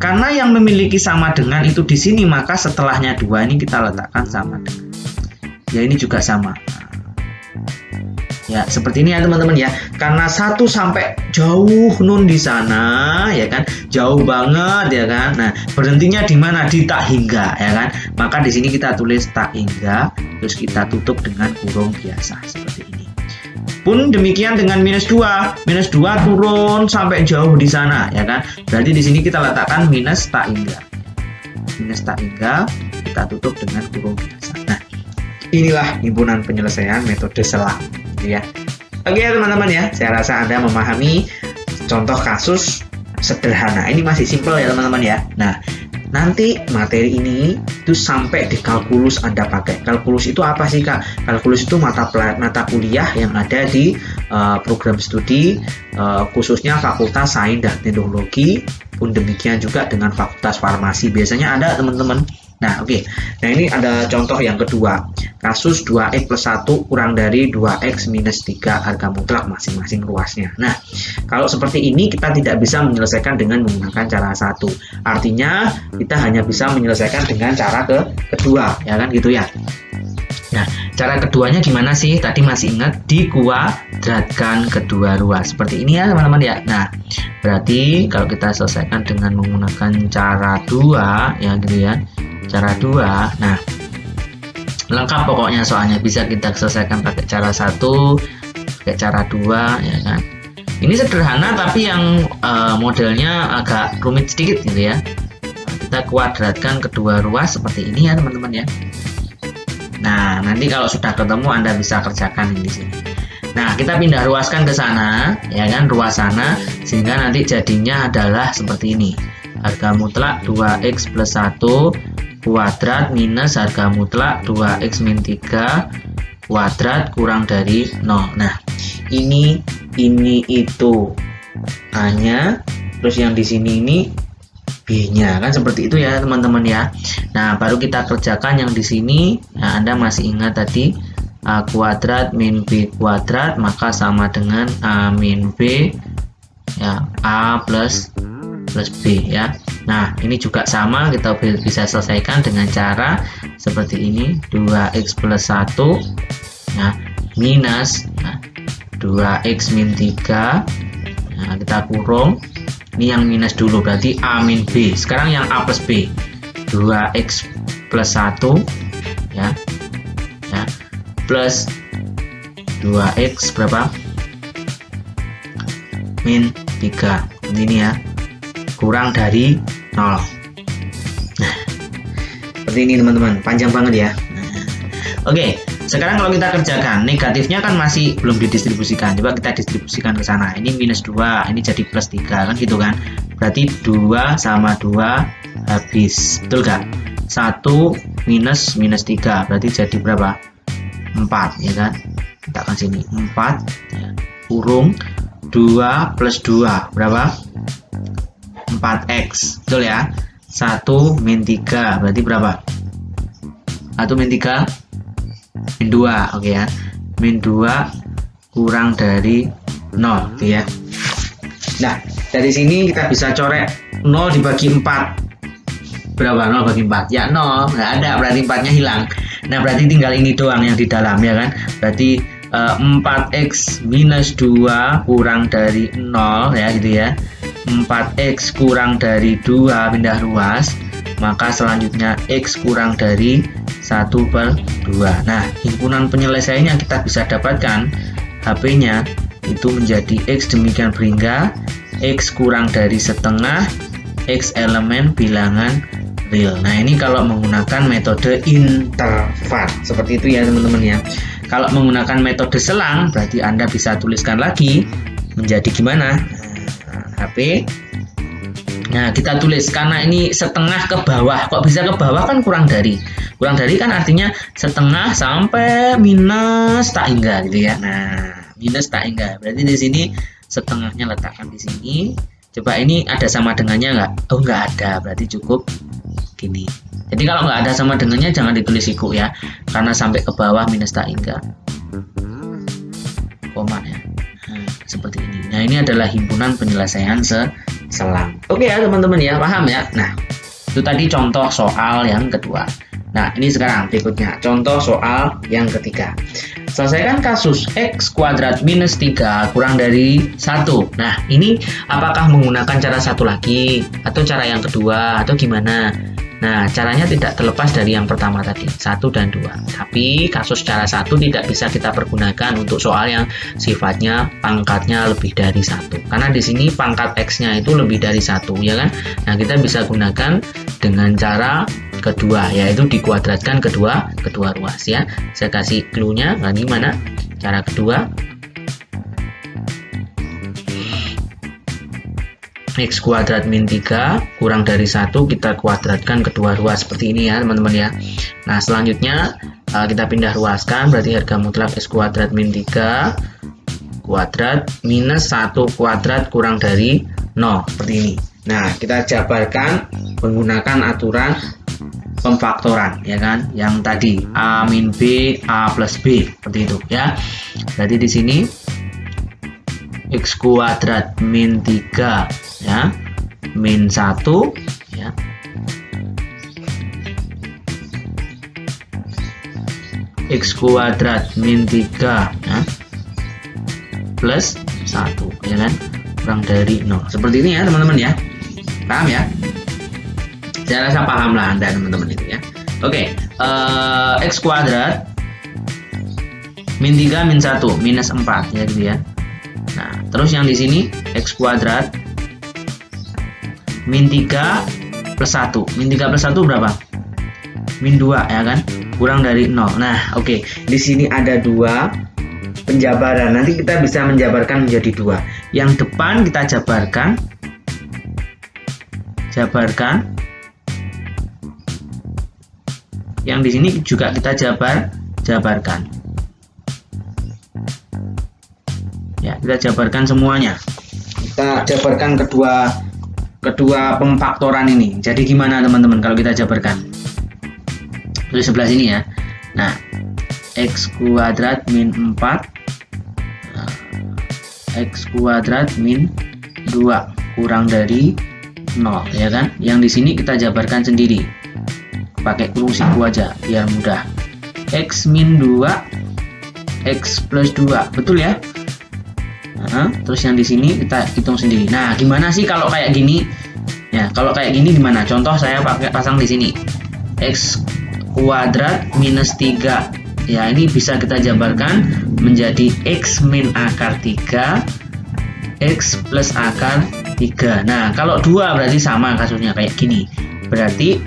karena yang memiliki sama dengan itu di sini, maka setelahnya 2 ini kita letakkan sama dengan. Ya, ini juga sama. Ya, seperti ini ya teman-teman ya. Karena 1 sampai jauh nun di sana ya kan, jauh banget ya kan. Nah, berhentinya di mana? Di tak hingga ya kan. Maka di sini kita tulis tak hingga, terus kita tutup dengan kurung biasa seperti ini. Pun demikian dengan minus 2. Minus 2 turun sampai jauh di sana ya kan. Berarti di sini kita letakkan minus tak hingga. Minus tak hingga, kita tutup dengan kurung biasa. Nah, inilah himpunan penyelesaian metode selang ya. Oke ya teman-teman ya, saya rasa Anda memahami contoh kasus sederhana. Ini masih simple ya teman-teman ya. Nah, nanti materi ini itu sampai di kalkulus Anda pakai. Kalkulus itu apa sih Kak? Kalkulus itu mata kuliah yang ada di program studi khususnya Fakultas Sains dan Teknologi, pun demikian juga dengan Fakultas Farmasi biasanya ada teman-teman. Nah oke. Nah ini ada contoh yang kedua, kasus 2x plus 1 kurang dari 2x minus 3 harga mutlak masing-masing ruasnya. Nah kalau seperti ini kita tidak bisa menyelesaikan dengan menggunakan cara satu, artinya kita hanya bisa menyelesaikan dengan cara kedua, ya kan gitu ya. Nah cara keduanya gimana sih? Tadi masih ingat, dikuadratkan kedua ruas seperti ini ya teman-teman ya. Nah berarti kalau kita selesaikan dengan menggunakan cara 2 ya gitu ya, cara 2. Nah lengkap pokoknya soalnya, bisa kita selesaikan pakai cara 1, pakai cara 2 ya kan. Ini sederhana tapi yang modelnya agak rumit sedikit gitu ya. Kita kuadratkan kedua ruas seperti ini ya teman-teman ya. Nah nanti kalau sudah ketemu Anda bisa kerjakan di sini. Nah kita pindah ruaskan ke sana ya kan, ruas sana, sehingga nanti jadinya adalah seperti ini, harga mutlak 2x plus 1 kuadrat minus harga mutlak 2x min 3 kuadrat kurang dari 0. Nah ini itu A-nya, terus yang di sini ini B-nya kan, seperti itu ya teman-teman ya. Nah baru kita kerjakan yang di sini. Nah Anda masih ingat tadi A kuadrat min B kuadrat maka sama dengan A min B ya, A plus B ya. Nah ini juga sama, kita bisa selesaikan dengan cara seperti ini, 2x plus 1 nah, minus 2x min 3. Nah kita kurung, ini yang minus dulu berarti A min B, sekarang yang A plus B, 2x plus 1 ya, plus 2x berapa, min 3 ini ya, kurang dari 0. Nah seperti ini teman-teman, panjang banget ya. Oke, sekarang kalau kita kerjakan, negatifnya kan masih belum didistribusikan, coba kita distribusikan ke sana. Ini minus 2, ini jadi plus 3 kan gitu kan, berarti 2 sama 2 habis, betul gak? 1 minus 3 berarti jadi berapa? 4 ya kan, kita akan sini 4 ya. Kurung 2 plus 2 berapa? 4x, betul ya. 1 min 3 berarti berapa? 1 min 3 min 2, oke ya, min 2 kurang dari 0 gitu ya. Nah dari sini kita bisa coret 0 dibagi 4 berapa? 0 bagi 4 ya 0, nggak ada, berarti 4 nya hilang. Nah berarti tinggal ini doang yang di dalam ya kan, berarti 4x minus 2 kurang dari 0 ya gitu ya. 4x kurang dari 2 pindah ruas, maka selanjutnya x kurang dari 1/2. Nah himpunan penyelesaiannya kita bisa dapatkan HP-nya itu menjadi x demikian berhingga x kurang dari setengah x elemen bilangan real. Nah ini kalau menggunakan metode interval seperti itu ya teman-teman ya. Kalau menggunakan metode selang berarti Anda bisa tuliskan lagi menjadi gimana, HP. Nah kita tulis, karena ini setengah ke bawah, kok bisa ke bawah kan kurang dari kan artinya setengah sampai minus tak hingga gitu ya. Nah minus tak hingga berarti di sini setengahnya letakkan di sini. Coba ini ada sama dengannya nggak? Oh nggak ada, berarti cukup gini. Jadi kalau nggak ada sama dengannya jangan ditulis siku ya, karena sampai ke bawah minus tak hingga koma ya. Nah, seperti ini. Nah ini adalah himpunan penyelesaian selang. Oke ya teman-teman ya, paham ya. Nah itu tadi contoh soal yang kedua. Nah ini sekarang berikutnya contoh soal yang ketiga. Selesaikan kasus x kuadrat minus 3 kurang dari 1. Nah ini apakah menggunakan cara satu lagi atau cara yang kedua atau gimana? Nah caranya tidak terlepas dari yang pertama tadi, 1 dan 2. Tapi kasus cara 1 tidak bisa kita pergunakan untuk soal yang sifatnya pangkatnya lebih dari 1, karena di sini pangkat x-nya itu lebih dari 1 ya kan. Nah kita bisa gunakan dengan cara kedua, yaitu dikuadratkan kedua ruas ya. Saya kasih clue-nya, nah, gimana cara kedua. X kuadrat min 3 kurang dari 1 kita kuadratkan kedua ruas seperti ini ya teman-teman ya. Nah selanjutnya kita pindah ruaskan, berarti harga mutlak X kuadrat min 3 kuadrat minus 1 kuadrat kurang dari 0 seperti ini. Nah kita jabarkan menggunakan aturan pemfaktoran ya kan, yang tadi A min B A plus B seperti itu ya. Berarti di sini X kuadrat min 3 ya min 1 ya X kuadrat min 3 ya plus 1 ya kan kurang dari 0 seperti ini ya teman-teman ya. Paham ya? Saya rasa paham lah Anda teman-teman itu ya. Oke, X kuadrat min 3 min 1 minus 4 ya gitu ya. Nah, terus yang di sini X kuadrat min 3 plus 1. Min 3 plus 1 berapa? Min 2 ya kan? Kurang dari 0. Nah, oke. Di sini ada 2 penjabaran. Nanti kita bisa menjabarkan menjadi 2. Yang depan kita jabarkan. Yang di sini juga kita jabarkan. Ya, kita jabarkan semuanya. Kita jabarkan kedua pemfaktoran ini. Jadi gimana teman-teman kalau kita jabarkan? Di sebelah sini ya. Nah, X kuadrat min 4 X kuadrat min 2 kurang dari 0 ya kan? Yang di sini kita jabarkan sendiri. Pakai kurung siku aja biar mudah. X min 2 X plus 2. Betul ya? Nah, terus yang di sini kita hitung sendiri. Nah, gimana sih kalau kayak gini? Ya, kalau kayak gini gimana? Contoh saya pasang di sini. X kuadrat minus 3. Ya, ini bisa kita jabarkan menjadi X min akar 3 X plus akar 3. Nah, kalau 2 berarti sama kasusnya kayak gini. Berarti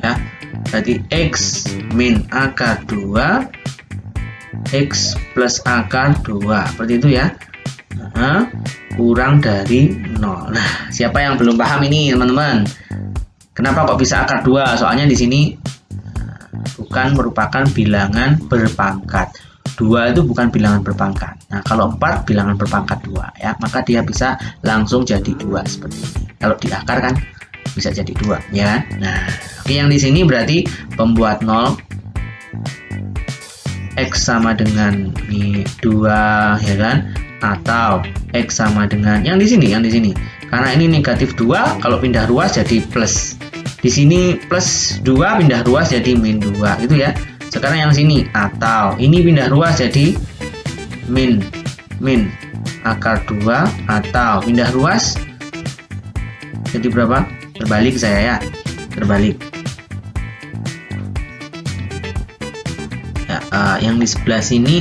ya, berarti X min akar 2 X plus akar 2 seperti itu ya. Nah, kurang dari 0. Nah, siapa yang belum paham ini teman-teman? Kenapa kok bisa akar 2? Soalnya di sini bukan merupakan bilangan berpangkat. 2 itu bukan bilangan berpangkat. Nah, kalau 4 bilangan berpangkat 2 ya, maka dia bisa langsung jadi 2 seperti ini. Kalau di akar kan bisa jadi 2 ya. Nah, oke, yang di sini berarti pembuat 0 X sama dengan 2 ya kan, atau X sama dengan yang di sini karena ini negatif 2, kalau pindah ruas jadi plus. Di sini plus 2 pindah ruas jadi min 2 gitu ya. Sekarang yang sini atau ini pindah ruas jadi min akar 2 atau pindah ruas jadi berapa? Terbalik saya ya, terbalik. Yang di sebelah sini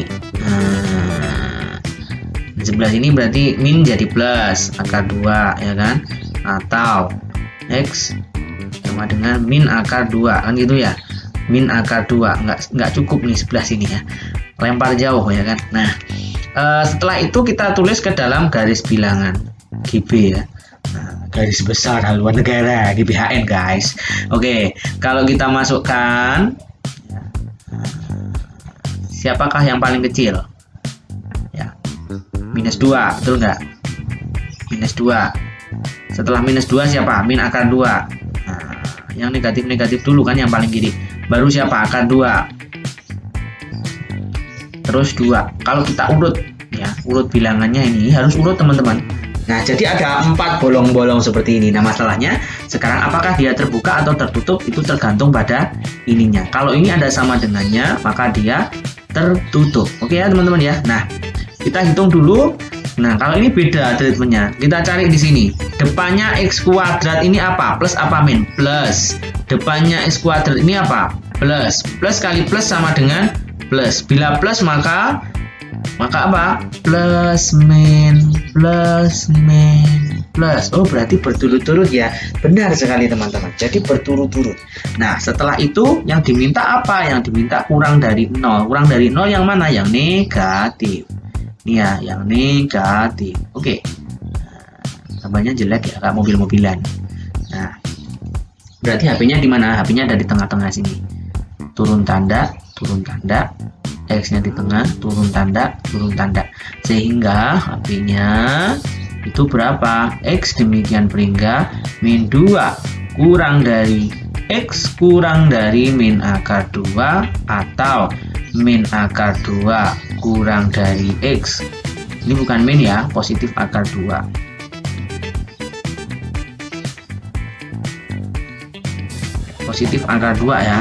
di sebelah sini berarti min jadi plus akar 2 ya kan, atau X sama dengan min akar 2 kan gitu ya. Min akar 2 nggak cukup nih sebelah sini ya, lempar jauh ya kan. Nah, setelah itu kita tulis ke dalam garis bilangan GB ya. Nah, garis besar haluan negara GBHN guys. Oke, kalau kita masukkan siapakah yang paling kecil? Ya, minus 2, betul nggak? Minus 2. Setelah minus 2 siapa? Min akar 2. Nah, yang negatif-negatif dulu kan yang paling kiri. Baru siapa? Akar 2. Terus 2. Kalau kita urut ya, urut bilangannya ini harus urut teman-teman. Nah, jadi ada 4 bolong-bolong seperti ini. Nah, masalahnya sekarang apakah dia terbuka atau tertutup itu tergantung pada ininya. Kalau ini ada sama dengannya, maka dia tertutup. Oke ya teman-teman ya. Nah, kita hitung dulu. Nah, kalau ini beda treatmentnya. Kita cari di sini. Depannya X kuadrat ini apa? Plus apa min? Plus. Depannya X kuadrat ini apa? Plus. Plus kali plus sama dengan plus. Bila plus maka apa? Plus min plus. Oh, berarti berturut-turut ya. Benar sekali teman-teman. Jadi berturut-turut. Nah, setelah itu yang diminta apa? Yang diminta kurang dari 0. Kurang dari 0 yang mana? Yang negatif. Ini ya, yang negatif. Oke. gambarnya jelek ya, kayak mobil-mobilan. Nah, berarti HP-nya di mana? HP-nya ada di tengah-tengah sini. Turun tanda, X-nya di tengah, turun tanda. Sehingga HP-nya itu berapa? X demikian berhingga min 2 kurang dari X kurang dari min akar 2 atau min akar 2 kurang dari X. Ini bukan min ya, positif akar 2. Positif akar 2 ya.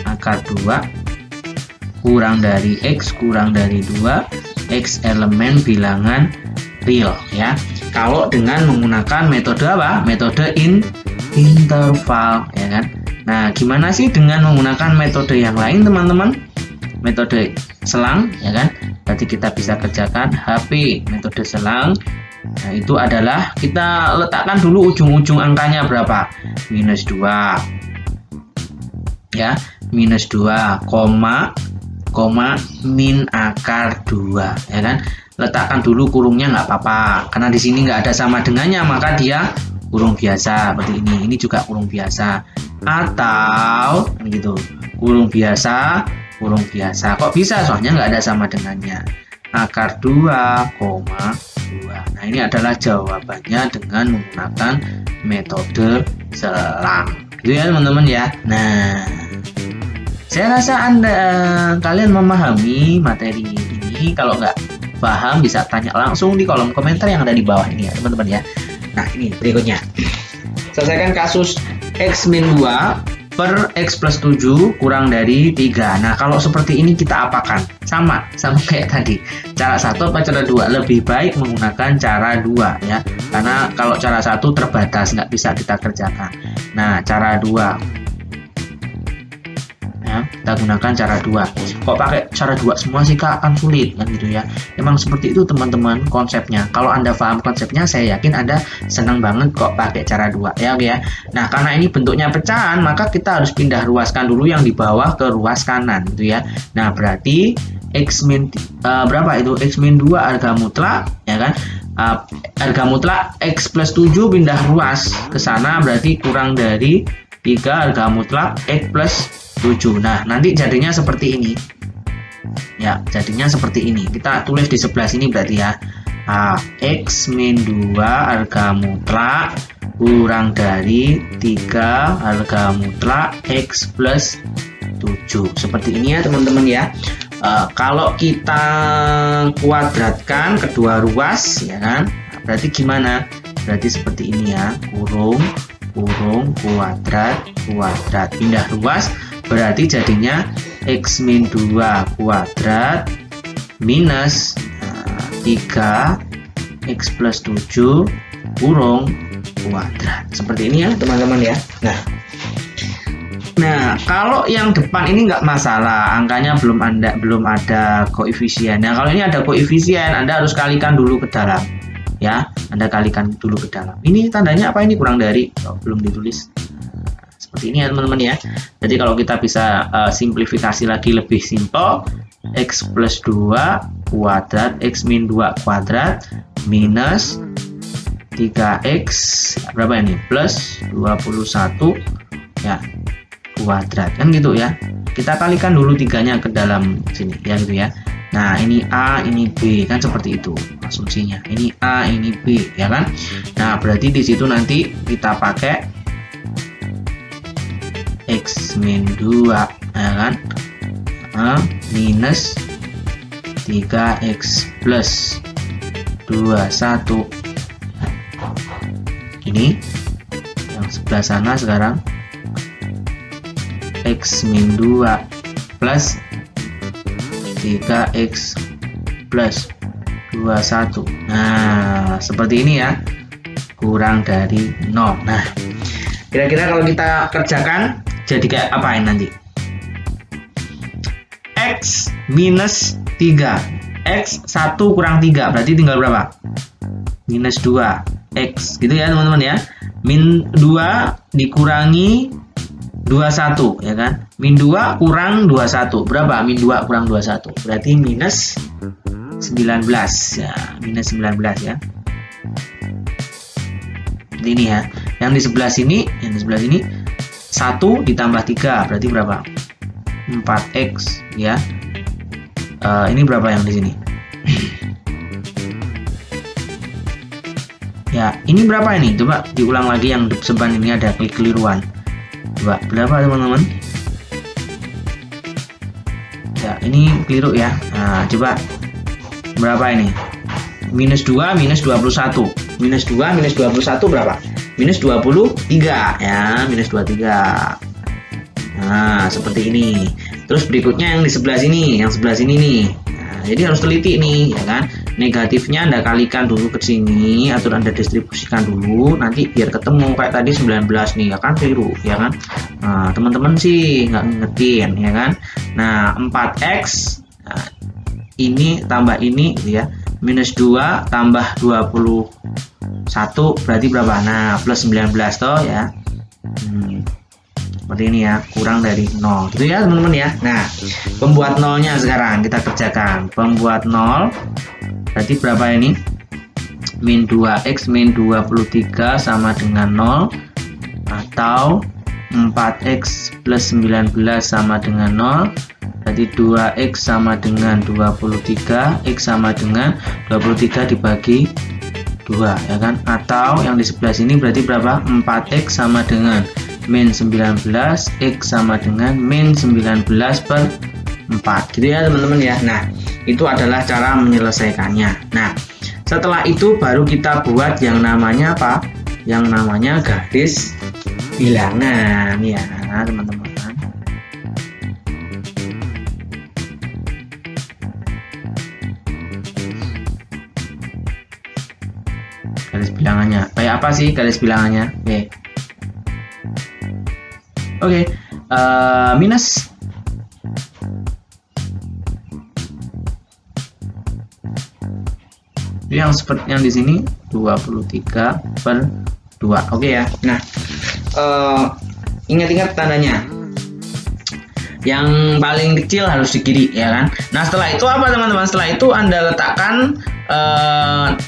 Akar 2 kurang dari X kurang dari 2, X elemen bilangan real ya. Kalau dengan menggunakan metode apa? Metode interval ya kan. Nah, gimana sih dengan menggunakan metode yang lain teman-teman? Metode selang ya kan. Berarti kita bisa kerjakan HP metode selang. Nah, itu adalah kita letakkan dulu ujung-ujung angkanya berapa? Minus 2 ya, minus 2, koma min akar 2 ya kan. Letakkan dulu kurungnya nggak apa-apa, karena di sini nggak ada sama dengannya, maka dia kurung biasa seperti ini. Ini juga kurung biasa atau gitu, kurung biasa. Kok bisa? Soalnya nggak ada sama dengannya. Akar 2, 2. Nah, ini adalah jawabannya dengan menggunakan metode selang. Gitu ya teman-teman ya. Nah, saya rasa kalian memahami materi ini. Kalau nggak paham bisa tanya langsung di kolom komentar yang ada di bawah ini ya teman-teman ya. Nah, ini berikutnya. Selesaikan kasus X min 2 per X plus 7 kurang dari 3. Nah, kalau seperti ini kita apakan? Sama kayak tadi. Cara 1 apa cara 2? Lebih baik menggunakan cara 2 ya. Karena kalau cara 1 terbatas, nggak bisa kita kerjakan. Nah, cara 2 ya, kita gunakan cara 2. Kok pakai cara 2 semua sih Kak? Kan sulit kan gitu ya. Emang seperti itu teman-teman konsepnya. Kalau Anda paham konsepnya, saya yakin Anda senang banget kok pakai cara 2 ya, oke ya. Nah, karena ini bentuknya pecahan, maka kita harus pindah ruaskan dulu yang di bawah ke ruas kanan gitu ya. Nah, berarti X min berapa itu? X min 2 harga mutlak ya kan. Harga mutlak X plus 7 pindah ruas ke sana, berarti kurang dari 3 harga mutlak X plus 7. Nah, nanti jadinya seperti ini ya, jadinya seperti ini. Kita tulis di sebelah sini berarti ya. X min 2 harga mutlak kurang dari 3 harga mutlak X plus 7. Seperti ini ya teman-teman ya. Kalau kita kuadratkan kedua ruas ya kan, berarti gimana? Berarti seperti ini ya, kurung kuadrat pindah ruas, berarti jadinya X min 2 kuadrat minus 3 X plus 7 kurung kuadrat. Seperti ini ya teman-teman ya. Nah, kalau yang depan ini nggak masalah, angkanya belum ada koefisien. Nah, kalau ini ada koefisien, Anda harus kalikan dulu ke dalam ya. Anda kalikan dulu ke dalam. Ini tandanya apa? Ini kurang dari, belum ditulis. Seperti ini ya teman-teman ya. Jadi kalau kita bisa simplifikasi lagi lebih simpel, X plus 2 kuadrat X min 2 kuadrat minus 3X berapa ini? Plus 21 ya kuadrat, kan gitu ya. Kita kalikan dulu 3-nya ke dalam sini ya gitu ya. Nah, ini A, ini B, kan seperti itu asumsinya. Ini A, ini B ya kan. Nah, berarti di situ nanti kita pakai X min 2 ya kan, minus 3X plus 21. Ini yang sebelah sana sekarang X min 2 plus 3X plus 21. Nah, seperti ini ya, kurang dari 0. Nah, kira-kira kalau kita kerjakan jadi kayak apa ini nanti? X minus 3 X 1 kurang 3 berarti tinggal berapa? Minus 2 X gitu ya teman-teman ya. Min 2 dikurangi 21 ya kan. Min 2 kurang 21 berapa? Min 2 kurang 21 berarti minus 19 ya, minus 19 ya. Seperti ini ya. Yang di sebelah sini, 1 ditambah 3 berarti berapa? 4x ya. Ini berapa yang di sini? Ya, ini berapa ini? Coba diulang lagi yang depan ini ada kekeliruan. Coba berapa teman-teman? Ya, ini keliru ya. Nah, coba berapa ini? Minus 2 minus 21. Minus 2 minus 21 berapa? Minus 23 ya, minus 23. Nah, seperti ini. Terus berikutnya yang di sebelah sini, yang sebelah sini nih. Nah, jadi harus teliti nih, ya kan? Negatifnya Anda kalikan dulu ke sini atau Anda distribusikan dulu, nanti biar ketemu kayak tadi 19 nih, ya kan? Keliru, ya kan? Nah, teman-teman sih nggak ngingetin, ya kan? Nah, 4x nah, ini tambah ini ya, minus 2 tambah 21 berarti berapa? Nah, plus 19 toh ya. Seperti ini ya, kurang dari 0 gitu ya teman-teman ya. Nah, pembuat nolnya sekarang kita kerjakan. Pembuat 0 berarti berapa ini? Min 2x min 23 sama dengan 0, atau 4x plus 19 sama dengan 0, berarti 2x sama dengan 23, x sama dengan 23 dibagi 2 ya kan. Atau yang di sebelah sini berarti berapa? 4x sama dengan min 19, x sama dengan min 19 per 4 gitu ya teman-teman ya. Nah, itu adalah cara menyelesaikannya. Nah, setelah itu baru kita buat yang namanya apa? Yang namanya garis bilangan ya teman-teman. Garis bilangannya kayak apa sih garis bilangannya? Oke, minus yang seperti yang di sini 23 per 2. Oke ya. Nah, ingat-ingat tandanya. Yang paling kecil harus di kiri ya kan. Nah, setelah itu apa teman-teman? Setelah itu Anda letakkan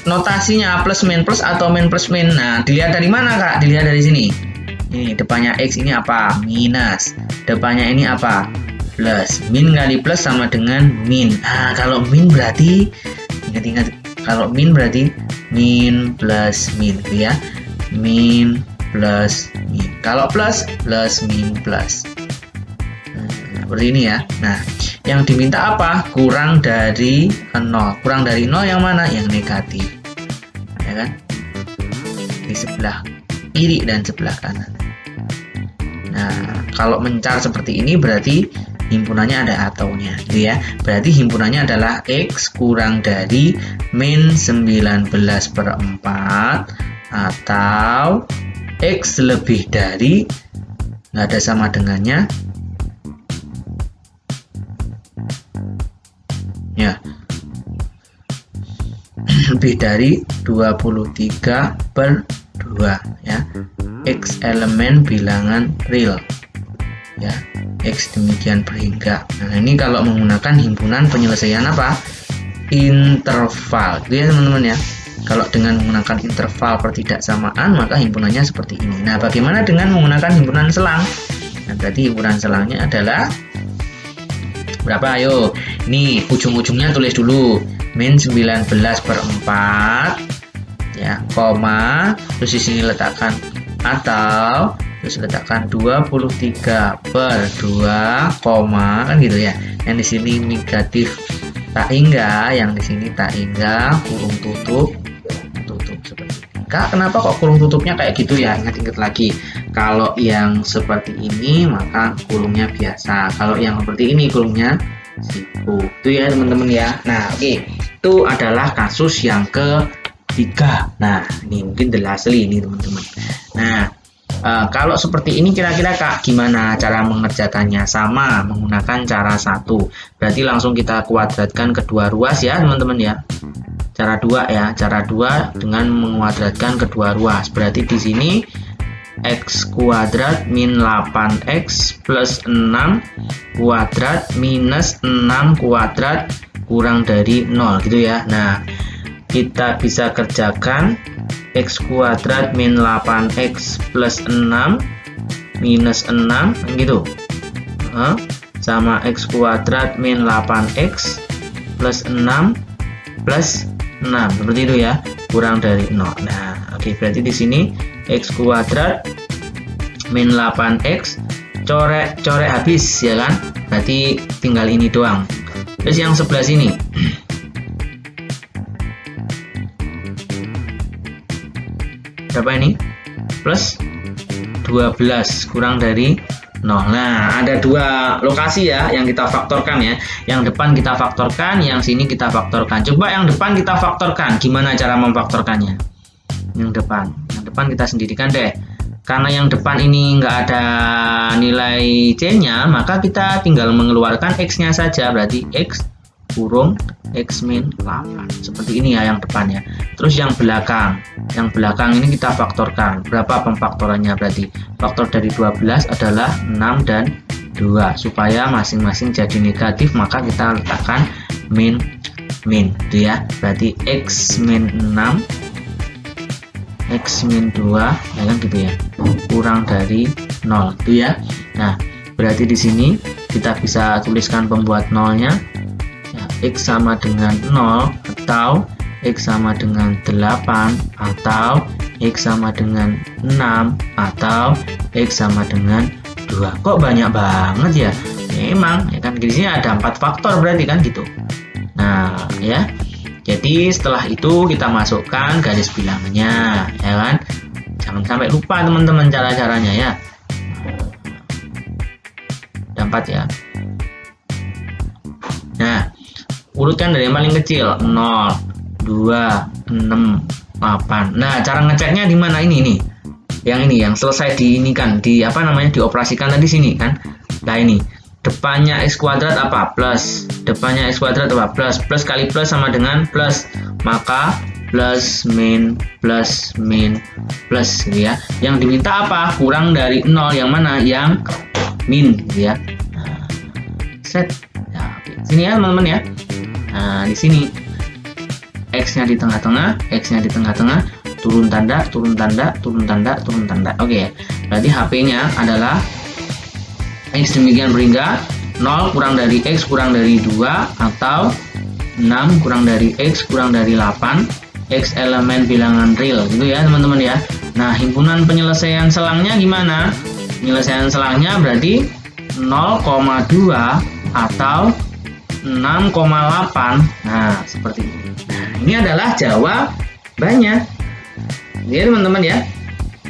notasinya plus min plus atau min plus min. Nah, dilihat dari mana Kak? Dilihat dari sini. Ini depannya x ini apa? Minus. Depannya ini apa? Plus. Min kali plus sama dengan min. Nah, kalau min berarti ingat-ingat, kalau min berarti min plus min gitu ya. Min plus min. Kalau plus min plus. Nah, seperti ini ya. Nah, yang diminta apa? Kurang dari 0. Kurang dari 0 yang mana? Yang negatif. Ya kan? Di sebelah kiri dan sebelah kanan. Nah, kalau mencar seperti ini berarti himpunannya ada ataunya gitu ya. Berarti himpunannya adalah x kurang dari min 19 per 4 atau x lebih dari, nggak ada sama dengannya ya, lebih dari 23 per 2 ya. X elemen bilangan real ya, X demikian berhingga. Nah, ini kalau menggunakan himpunan penyelesaian apa? Interval gitu ya teman-teman ya. Kalau dengan menggunakan interval pertidaksamaan maka himpunannya seperti ini. Nah, bagaimana dengan menggunakan himpunan selang? Nah, berarti himpunan selangnya adalah berapa? Ayo, ini ujung-ujungnya tulis dulu. Min 19 per 4 ya, koma, terus di sini letakkan atau, terus letakkan 23 per 2, koma, kan gitu ya. Yang di sini negatif tak hingga, yang di sini tak hingga, kurung tutup seperti ini. Kak, kenapa kok kurung tutupnya kayak gitu ya? Ingat-ingat lagi, kalau yang seperti ini maka kurungnya biasa, kalau yang seperti ini kurungnya siku. Itu ya teman-teman ya. Nah, oke, itu adalah kasus yang ketiga. Nah, ini mungkin jelas ini teman-teman. Nah, kalau seperti ini kira-kira Kak gimana cara mengerjakannya? Sama, menggunakan cara 1. Berarti langsung kita kuadratkan kedua ruas ya teman-teman ya. Cara 2 ya, cara 2 dengan menguadratkan kedua ruas. Berarti di sini x kuadrat min 8x plus 6 kuadrat minus 6 kuadrat kurang dari 0 gitu ya. Nah, kita bisa kerjakan x kuadrat min 8x plus 6 minus 6 gitu, sama x kuadrat min 8x plus 6 plus 6 seperti itu ya, kurang dari 0. Nah, oke, berarti di sini x kuadrat min 8x corek habis ya kan, berarti tinggal ini doang. Terus yang sebelah sini berapa ini? Plus 12 kurang dari 0. Nah, ada dua lokasi ya yang kita faktorkan ya. Yang depan kita faktorkan, yang sini kita faktorkan. Coba yang depan kita faktorkan. Gimana cara memfaktorkannya? Yang depan kita sendirikan deh. Karena yang depan ini nggak ada nilai C-nya, maka kita tinggal mengeluarkan X-nya saja. Berarti X kurung X min 8. Seperti ini ya yang depan ya. Terus yang belakang ini kita faktorkan. Berapa pemfaktorannya? Berarti faktor dari 12 adalah 6 dan 2. Supaya masing-masing jadi negatif, maka kita letakkan min itu ya. Berarti X min 6 X min 2 ya kan gitu ya, kurang dari 0 itu ya. Nah, berarti di sini kita bisa tuliskan pembuat nolnya ya, X sama dengan 0 atau X sama dengan 8 atau X sama dengan 6 atau X sama dengan 2. Kok banyak banget ya? Memang ya kan, di sini ada 4 faktor berarti kan gitu. Nah ya, jadi setelah itu kita masukkan garis bilangnya ya kan. Jangan sampai lupa teman-teman cara-caranya ya. Ada 4 ya. Nah, urutkan dari yang paling kecil 0, 2, 6, 8. Nah, cara ngeceknya di mana ini nih? Yang ini yang selesai diinikan, dioperasikan tadi sini kan. Nah, ini depannya x kuadrat apa? Plus. Depannya x kuadrat apa? Plus. Plus kali plus sama dengan plus. Maka plus min plus gitu ya. Yang diminta apa? Kurang dari 0. Yang mana? Yang min gitu ya. Nah, set. Ya, oke. Sini ya teman-teman ya. Nah, di sini X-nya di tengah-tengah, X-nya di tengah-tengah, turun tanda, turun tanda, turun tanda, turun tanda. Oke. Berarti HP-nya adalah X demikian berhingga 0 kurang dari X kurang dari 2 atau 6 kurang dari X kurang dari 8 X elemen bilangan real gitu ya teman-teman ya. Nah, himpunan penyelesaian selangnya gimana? Penyelesaian selangnya berarti 0,2 atau 6,8. Nah, seperti ini. Nah, ini adalah jawabannya ya teman-teman ya.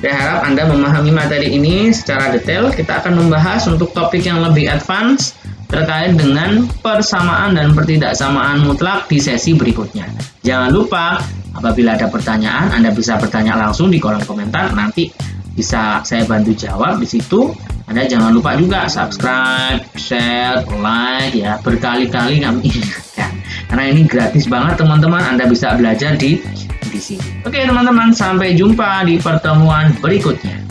Saya harap Anda memahami materi ini secara detail. Kita akan membahas untuk topik yang lebih advance terkait dengan persamaan dan pertidaksamaan mutlak di sesi berikutnya. Jangan lupa, apabila ada pertanyaan, Anda bisa bertanya langsung di kolom komentar. Nanti bisa saya bantu jawab di situ. Anda jangan lupa juga subscribe, share, like ya, berkali-kali kami ingatkan. Karena ini gratis banget teman-teman. Anda bisa belajar di sini. Oke teman-teman, sampai jumpa di pertemuan berikutnya.